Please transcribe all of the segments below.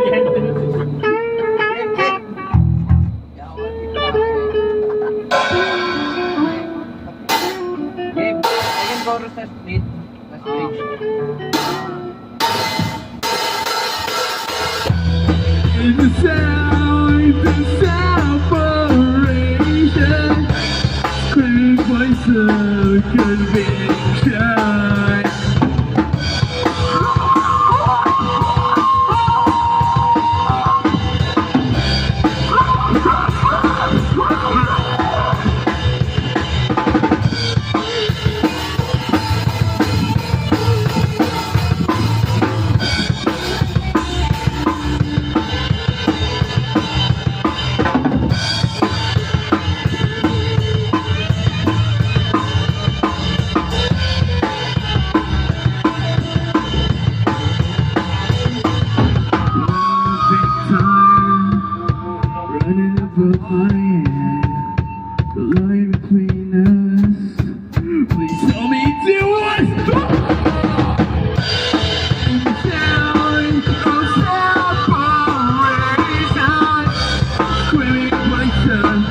Game, ayun chorus sa split. Sa stage. In the separation, screaming voice of conviction. Running above my head, the line between us. Please tell me to what? Down of separation, screaming voice of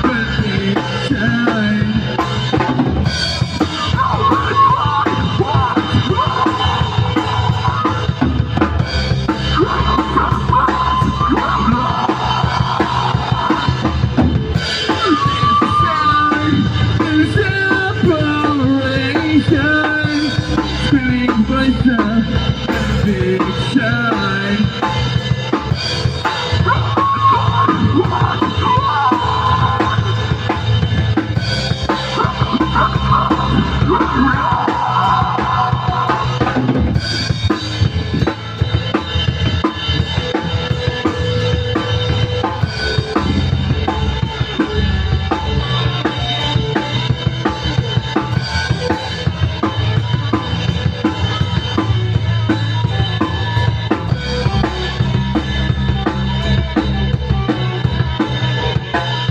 conviction. Separation, screaming voice of conviction.